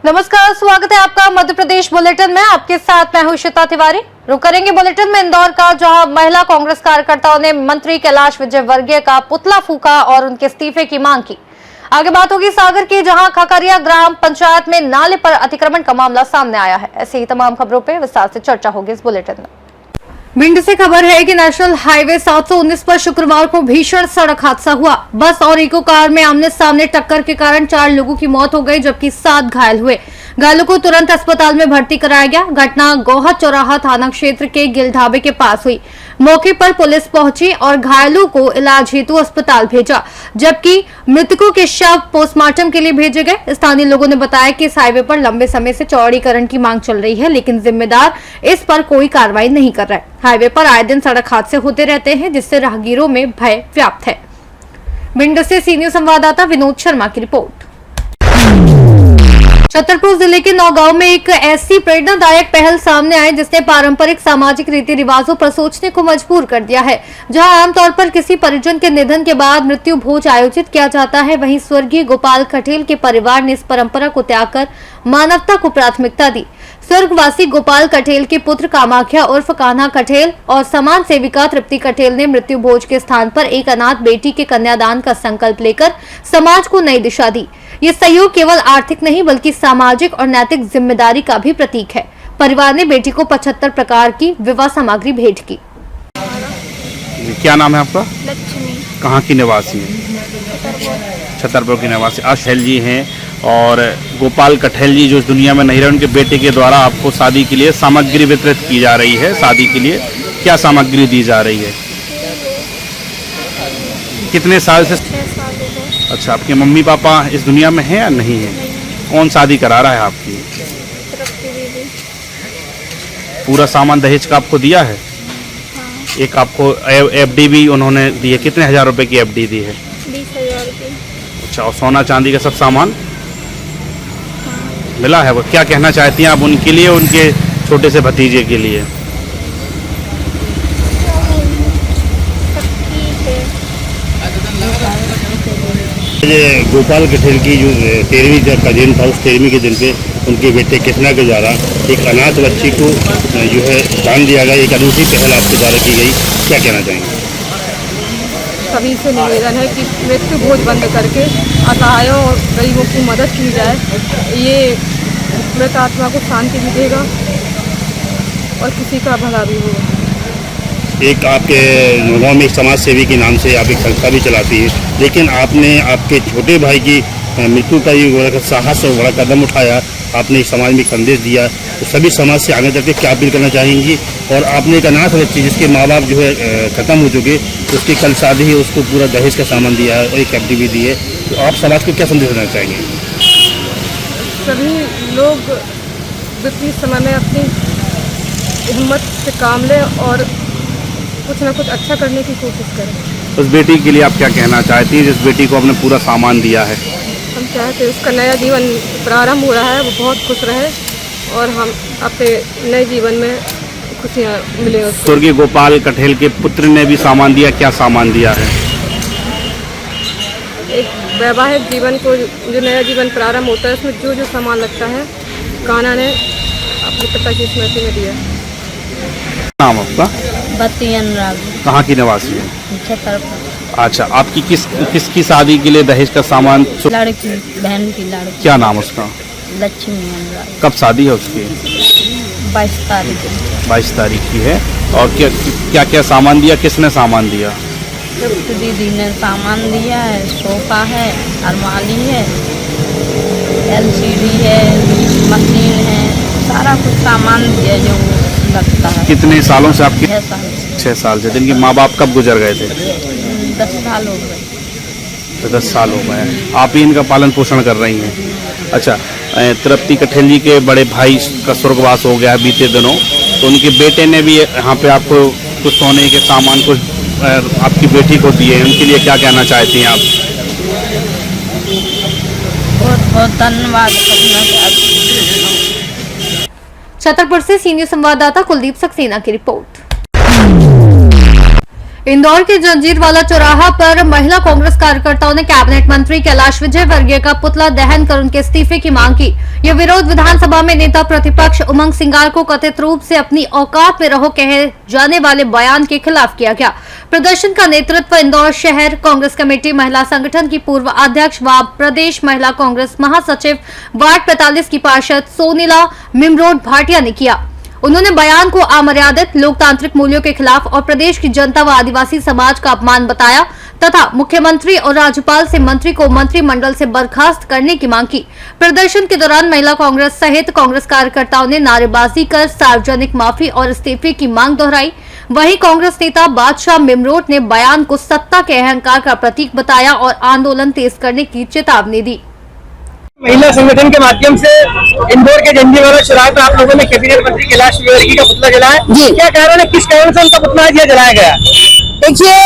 नमस्कार, स्वागत है आपका मध्य प्रदेश बुलेटिन में। आपके साथ मैं हूं श्वेता तिवारी। रुक करेंगे बुलेटिन में इंदौर का, जहां महिला कांग्रेस कार्यकर्ताओं ने मंत्री कैलाश विजयवर्गीय का पुतला फूका और उनके इस्तीफे की मांग की। आगे बात होगी सागर की, जहां खकरिया ग्राम पंचायत में नाले पर अतिक्रमण का मामला सामने आया है। ऐसे ही तमाम खबरों पर विस्तार से चर्चा होगी इस बुलेटिन में। भिंड से खबर है कि नेशनल हाईवे 719 पर शुक्रवार को भीषण सड़क हादसा हुआ। बस और इको कार में आमने सामने टक्कर के कारण 4 लोगों की मौत हो गई, जबकि 7 घायल हुए। घायलों को तुरंत अस्पताल में भर्ती कराया गया। घटना गोहा चौराहा थाना क्षेत्र के गिल ढाबे के पास हुई। मौके पर पुलिस पहुंची और घायलों को इलाज हेतु अस्पताल भेजा, जबकि मृतकों के शव पोस्टमार्टम के लिए भेजे गए। स्थानीय लोगों ने बताया कि इस हाईवे पर लंबे समय से चौड़ीकरण की मांग चल रही है, लेकिन जिम्मेदार इस पर कोई कार्रवाई नहीं कर रहा है। हाईवे पर आए दिन सड़क हादसे होते रहते हैं, जिससे राहगीरों में भय व्याप्त है। भिंड से सीनियर संवाददाता विनोद शर्मा की रिपोर्ट। छतरपुर जिले के नौगांव में एक ऐसी प्रेरणादायक पहल सामने आई जिसने पारंपरिक सामाजिक रीति रिवाजों पर सोचने को मजबूर कर दिया है। जहां आमतौर पर किसी परिजन के निधन के बाद मृत्यु भोज आयोजित किया जाता है, वहीं स्वर्गीय गोपाल कठेल के परिवार ने इस परंपरा को त्याग कर मानवता को प्राथमिकता दी। स्वर्गवासी गोपाल कठेल के पुत्र कामाख्या उर्फ कान्हा कठेल और समाज सेविका तृप्ति कठेल ने मृत्यु भोज के स्थान पर एक अनाथ बेटी के कन्यादान का संकल्प लेकर समाज को नई दिशा दी। ये सहयोग केवल आर्थिक नहीं बल्कि सामाजिक और नैतिक जिम्मेदारी का भी प्रतीक है। परिवार ने बेटी को 75 प्रकार की विवाह सामग्री भेंट की। क्या नाम है आपका? लक्ष्मी। कहाँ की निवासी है? छतरपुर की निवासी कठेल जी हैं। और गोपाल कठेल जी जो इस दुनिया में नहीं रहे, उनके बेटे के द्वारा आपको शादी के लिए सामग्री वितरित की जा रही है। शादी के लिए क्या सामग्री दी जा रही है? कितने साल से? 6 साल हो गए। अच्छा, आपके मम्मी पापा इस दुनिया में हैं या नहीं है? कौन शादी करा रहा है आपकी? तृप्ति दीदी। पूरा सामान दहेज का आपको दिया है? हाँ। एक आपको एफडी भी उन्होंने दी है। कितने हजार रुपए की एफडी दी है? 20,000 की। अच्छा, और सोना चांदी का सब सामान मिला है? वो क्या कहना चाहती हैं आप उनके लिए, उनके छोटे से भतीजे के लिए? ये गोपाल कठेल की जो 13वीं का दिन था, उस 13वीं के दिन पे उनके बेटे कृष्णा के द्वारा एक अनाथ बच्ची को जो है दान दिया गया। एक अनूठी पहल आपके द्वारा की गई, क्या कहना चाहेंगे? सभी से निवेदन है कि मृत्यु भोज बंद करके असहायों और गरीबों की मदद की जाए। ये मृत आत्मा को शांति भी देगा और किसी का भला भी होगा। एक आपके नौगांव में एक समाज सेवी के नाम से आप एक संस्था भी चलाती है, लेकिन आपने आपके छोटे भाई की मृत्यु का ये बड़ा साहस और बड़ा कदम उठाया। आपने समाज में एक संदेश दिया, तो सभी समाज से आगे करके क्या अपील करना चाहेंगी? और आपने एक अनाथ बच्ची जिसके माँ बाप जो है खत्म हो चुके, उसकी कल शादी है, उसको पूरा दहेज का सामान दिया है और एक एफडी भी दी है, तो आप समाज को क्या संदेश देना चाहेंगे? सभी लोग विपरीत समय में अपनी हिम्मत से काम लें और कुछ ना कुछ अच्छा करने की कोशिश करें। उस बेटी के लिए आप क्या कहना चाहती हैं जिस बेटी को आपने पूरा सामान दिया है? हम चाहते हैं उसका नया जीवन प्रारंभ हो रहा है, वो बहुत खुश रहे और हम अपने नए जीवन में खुशियाँ मिले उसको। स्वर्गीय गोपाल कठेल के पुत्र ने भी सामान दिया। क्या सामान दिया है? एक वैवाहिक जीवन को जो नया जीवन प्रारंभ होता है, उसमें जो जो सामान लगता है, कान्हा ने अपने पिता की स्मृति में दिया। नाम आपका? बत्ती अनुराग। कहाँ की निवासी है? छतरपुर। अच्छा, आपकी किसकी शादी के लिए दहेज का सामान? लड़की, बहन की लड़की। क्या नाम उसका? लक्ष्मी अनुराग। कब शादी है उसकी? 22 तारीख। 22 तारीख की है। और क्या क्या सामान दिया? किसने सामान दिया? दीदी ने सामान दिया है। सोफा है, अलमारी है, LCD है, मशीन है, सारा कुछ सामान दिया जो लगता है। कितने सालों से आपकी? 6 साल। 6 साल से। इनके माँ बाप कब गुजर गए थे? 10 साल हो गए। तो 10 साल हो गए। आप ही इनका पालन पोषण कर रही हैं? अच्छा, तृप्ति कठेल जी के बड़े भाई का स्वर्गवास हो गया है बीते दिनों, तो उनके बेटे ने भी यहाँ पे आपको कुछ सोने के सामान कुछ आपकी बेटी को दिए। उनके लिए क्या कहना चाहती हैं आप? बहुत बहुत धन्यवाद करना चाहती हूँ। छतरपुर से सीनियर संवाददाता कुलदीप सक्सेना की रिपोर्ट। इंदौर के जंजीरवाला चौराहा पर महिला कांग्रेस कार्यकर्ताओं ने कैबिनेट मंत्री कैलाश विजयवर्गीय का पुतला दहन कर उनके इस्तीफे की मांग की। यह विरोध विधानसभा में नेता प्रतिपक्ष उमंग सिंगार को कथित रूप से अपनी औकात में रहो कहे जाने वाले बयान के खिलाफ किया गया। प्रदर्शन का नेतृत्व इंदौर शहर कांग्रेस कमेटी महिला संगठन की पूर्व अध्यक्ष व प्रदेश महिला कांग्रेस महासचिव वार्ड 45 की पार्षद सोनीला मिमरोड भाटिया ने किया। उन्होंने बयान को अमर्यादित लोकतांत्रिक मूल्यों के खिलाफ और प्रदेश की जनता व आदिवासी समाज का अपमान बताया तथा मुख्यमंत्री और राज्यपाल से मंत्री को मंत्रिमंडल से बर्खास्त करने की मांग की। प्रदर्शन के दौरान महिला कांग्रेस सहित कांग्रेस कार्यकर्ताओं ने नारेबाजी कर सार्वजनिक माफी और इस्तीफे की मांग दोहराई। वहीं कांग्रेस नेता बादशाह मिमरोट ने बयान को सत्ता के अहंकार का प्रतीक बताया और आंदोलन तेज करने की चेतावनी दी। महिला संगठन के माध्यम से इंदौर के जंजीरवाला चौराहे पर आप लोगों ने कैबिनेट मंत्री कैलाश विजयवर्गीय का पुतला जलाया जी। क्या कारण है, किस कारण से उनका पुतला आज जलाया गया? देखिए,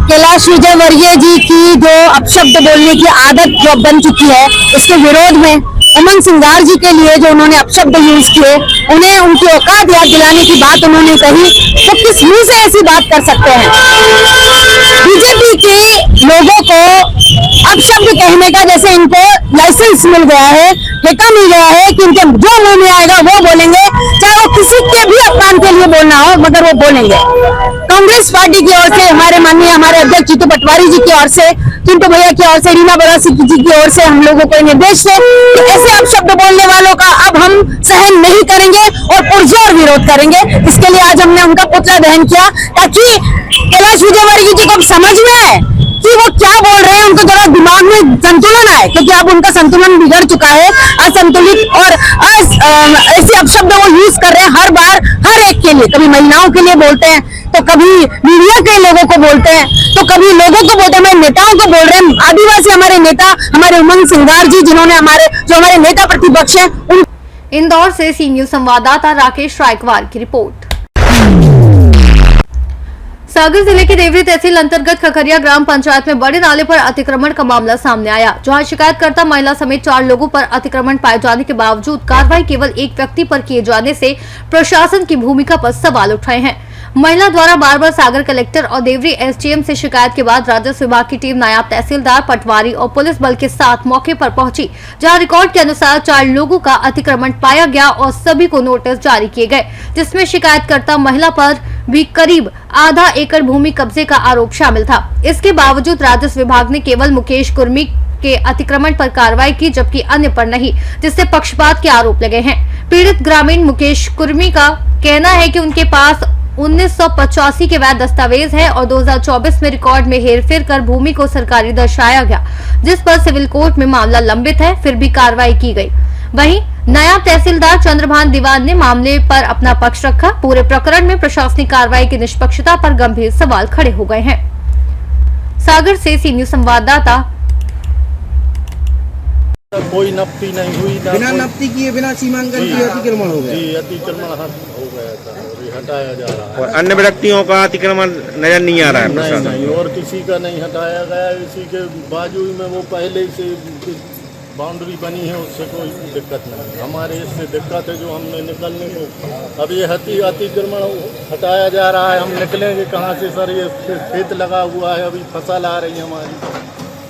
कैलाश विजयवर्गीय जी की जो अपशब्द बोलने की आदत जो बन चुकी है, उसके विरोध में उमंग सिंगार जी के लिए जो उन्होंने अपशब्द यूज किए, उन्हें उनकी औकात याद दिलाने की बात उन्होंने कही, तो किस मुंह से ऐसी बात कर सकते हैं? बीजेपी के लोगों को अपशब्द कहने का जैसे इनको लाइसेंस मिल गया है, ठेका मिल गया है कि इनके जो मुंह में आएगा वो बोलेंगे, चाहे वो किसी के भी अपमान के लिए बोलना हो, मगर वो बोलेंगे। कांग्रेस पार्टी की ओर से हमारे अध्यक्ष जीतू पटवारी जी की ओर से, चिंटू भैया की ओर से, रीना बरासी जी की ओर से हम लोगों को निर्देश है कि ऐसे अपशब्द बोलने वालों का अब हम सहन नहीं करेंगे और पुरजोर विरोध करेंगे। इसके लिए आज हमने उनका पुतला दहन किया ताकि कैलाश विजयवर्गीय जी को समझ में आए कि वो क्या बोल रहे हैं, उनको जरा दिमाग में संतुलन आए, क्योंकि अब उनका संतुलन बिगड़ चुका है, असंतुलित और ऐसे अपशब्द वो यूज कर रहे हैं हर बार, हर एक के लिए। कभी महिलाओं के लिए बोलते हैं, तो कभी मीडिया के लोगों को बोलते हैं, तो कभी लोगों को बोलते हैं, हमारे नेताओं को बोल रहे हैं। आदिवासी हमारे नेता, हमारे उमंग सिंगार जी, जिन्होंने हमारे नेता प्रतिपक्ष हैं। इंदौर से सी न्यूज संवाददाता राकेश रायकवार की रिपोर्ट। सागर जिले के देवरी तहसील अंतर्गत खखरिया ग्राम पंचायत में बड़े नाले पर अतिक्रमण का मामला सामने आया, जहां शिकायतकर्ता महिला समेत 4 लोगों पर अतिक्रमण पाए जाने के बावजूद कार्रवाई केवल एक व्यक्ति पर किए जाने से प्रशासन की भूमिका पर सवाल उठाए हैं। महिला द्वारा बार बार सागर कलेक्टर और देवरी एसडीएम से शिकायत के बाद राजस्व विभाग की टीम नायब तहसीलदार पटवारी और पुलिस बल के साथ मौके पर पहुंची, जहां रिकॉर्ड के अनुसार 4 लोगों का अतिक्रमण पाया गया और सभी को नोटिस जारी किए गए, जिसमें शिकायतकर्ता महिला पर भी करीब आधा एकड़ भूमि कब्जे का आरोप शामिल था। इसके बावजूद राजस्व विभाग ने केवल मुकेश कुर्मी के अतिक्रमण पर कार्रवाई की, जबकि अन्य पर नहीं, जिससे पक्षपात के आरोप लगे हैं। पीड़ित ग्रामीण मुकेश कुर्मी का कहना है कि उनके पास 1985 के वैध दस्तावेज है और 2024 में रिकॉर्ड में हेरफेर कर भूमि को सरकारी दर्शाया गया, जिस पर सिविल कोर्ट में मामला लंबित है, फिर भी कार्रवाई की गई। वहीं नायब तहसीलदार चंद्रभान दीवान ने मामले पर अपना पक्ष रखा। पूरे प्रकरण में प्रशासनिक कार्रवाई की निष्पक्षता पर गंभीर सवाल खड़े हो गए हैं। सागर से सी न्यूज संवाददाता। कोई नप्ती नहीं हुई, बिना नप्ती किए, बिना सीमांकन किए अतिक्रमण हो गया। जी, अतिक्रमण हो गया था और हटाया जा रहा है। और अन्य व्यक्तियों का अतिक्रमण नजर नहीं आ रहा है प्रशासन? नहीं, और किसी का नहीं हटाया गया। इसी के बावजूद में वो पहले से बाउंड्री बनी है, उससे कोई दिक्कत नहीं। हमारे इससे दिक्कत है जो हमने निकलने को, अब ये अतिक्रमण हटाया जा रहा है, हम निकलेंगे कहाँ से सर? ये खेत लगा हुआ है, अभी फसल आ रही है हमारी,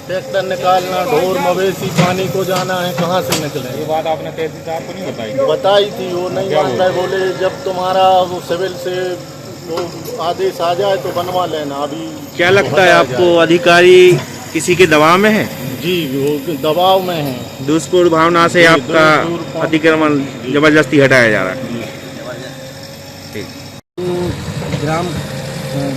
ट्रैक्टर निकालना, ढोर मवेशी पानी को जाना है, कहाँ से निकले? ये बात आपने तहसीलदार को नहीं बताई? बताई थी, वो नहीं मान रहे, बोले जब तुम्हारा वो सिविल से वो आदेश आ जाए तो बनवा लेना। अभी क्या लगता है आपको, अधिकारी किसी के दबाव में है? जी, वो दबाव में है। दुष्पूर्ण भावना से आपका अतिक्रमण जबरदस्ती हटाया जा रहा है। ग्राम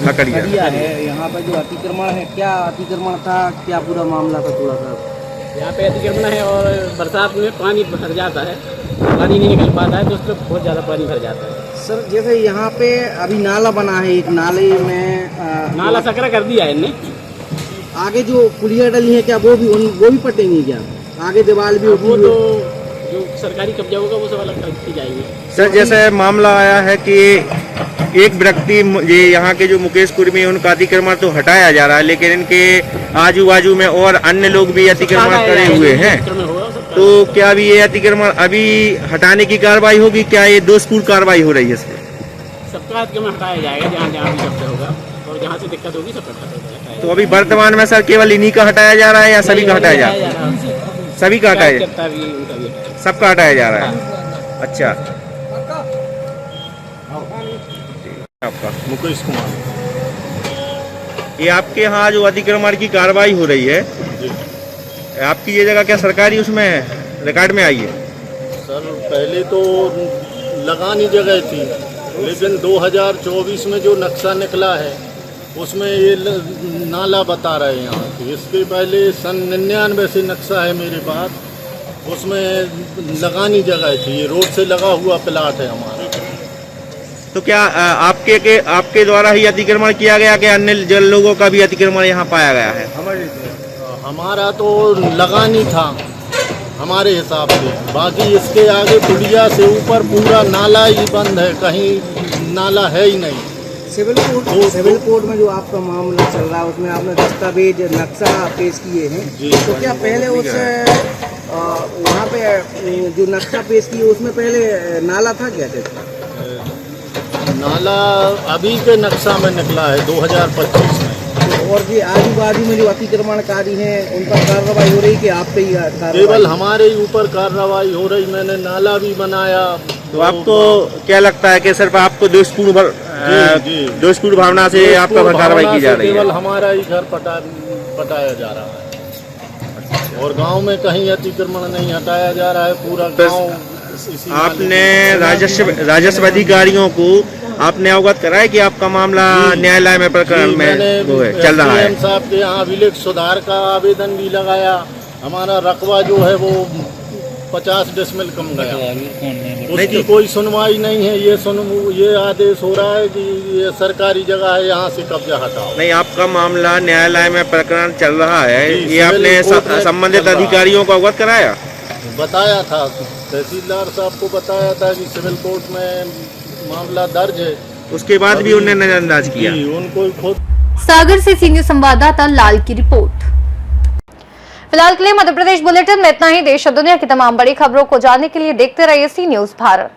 खखरिया है, यहाँ पर जो अतिक्रमण है, क्या अतिक्रमण था, क्या पूरा मामला था? थोड़ा सा यहाँ पे अतिक्रमण है और बरसात में पानी भर जाता है, पानी नहीं निकल पाता है, तो उसमें बहुत ज़्यादा पानी भर जाता है। सर, जैसे यहाँ पे अभी नाला बना है, एक नाले में नाला सकरा कर दिया है इनने। आगे जो पुलिया डली है, क्या वो भी पटेंगी? क्या आगे दीवार भी? वो तो जो सरकारी कब्जा होगा वो सब अलग करती जाएगी। सर, जैसे मामला आया है कि एक व्यक्ति, ये यहाँ के जो मुकेश कुर्मी है, उनका अतिक्रमण तो हटाया जा रहा है, लेकिन इनके आजू बाजू में और अन्य लोग भी अतिक्रमण करे हुए हैं, तो क्या अभी ये अतिक्रमण अभी हटाने की कार्रवाई होगी? क्या ये दोषपूर्ण कार्रवाई हो रही है इसमें? सबका अतिक्रमण हटाया जाएगा जहाँ जहाँ भी कब्जा होगा। और जहाँ से दिक्कत होगी सब हटाया। तो अभी वर्तमान में सर केवल इन्हीं का हटाया जा रहा है या सभी का हटाया जा रहा है? सभी का हटाया, सबका हटाया जा रहा है। अच्छा, आपका मुकेश कुमार। ये आपके यहाँ जो अतिक्रमण की कार्रवाई हो रही है, आपकी ये जगह क्या सरकारी उसमें रिकॉर्ड में आई है? सर पहले तो लगानी जगह थी, लेकिन 2024 में जो नक्शा निकला है उसमें ये नाला बता रहे हैं यहाँ की। इसके पहले सन 99 से नक्शा है मेरे पास, उसमें लगानी जगह थी। ये रोड से लगा हुआ प्लाट है हमारा। तो क्या आपके द्वारा ही अतिक्रमण किया गया कि अन्य जन लोगों का भी अतिक्रमण यहाँ पाया गया है? हमारा तो लगानी था हमारे हिसाब से, बाकी इसके आगे पुलिया से ऊपर पूरा नाला ही बंद है, कहीं नाला है ही नहीं। सिविल कोर्ट में जो आपका मामला चल रहा है उसमें आपने दस्तावेज नक्शा पेश किए हैं, तो क्या पहले उस वहाँ पे जो नक्शा पेश किए उसमें पहले नाला था क्या? नाला अभी के नक्शा में निकला है 2025 में। और जी आजू बाजू में जो अतिक्रमणकारी हैं उन पर कार्रवाई हो रही कि आप पे ही केवल हमारे ही ऊपर कार्रवाई हो रही। मैंने नाला भी बनाया। तो आपको क्या लगता है कि सिर्फ आपको दोषपूर्ण भावना से आपका कार्रवाई की जा रही है? केवल हमारा ही घर पटाया जा रहा है और गांव में कहीं अतिक्रमण नहीं हटाया जा रहा है। पूरा गांव आपने राजस्व अधिकारियों को आपने अवगत कराया कि आपका मामला न्यायालय में प्रकरण में चल रहा है? साहब के यहाँ अभिलेख सुधार का आवेदन भी लगाया। हमारा रकबा जो है वो 50 डेसिमल कम गया, उसकी कोई सुनवाई नहीं है। ये आदेश हो रहा है कि ये सरकारी जगह है, यहाँ से कब्जा हटाओ। नहीं, आपका मामला न्यायालय में प्रकरण चल रहा है, ये आपने संबंधित अधिकारियों को अवगत कराया? बताया था, तहसीलदार साहब को बताया था कि सिविल कोर्ट में मामला दर्ज है। उसके बाद भी उन्हें नजरअंदाज किया? उनको खुद। सागर से सीनियर संवाददाता लाल की रिपोर्ट। फिलहाल के लिए मध्य प्रदेश बुलेटिन में इतना ही। देश और दुनिया की तमाम बड़ी खबरों को जानने के लिए देखते रहिए सी न्यूज़ भारत।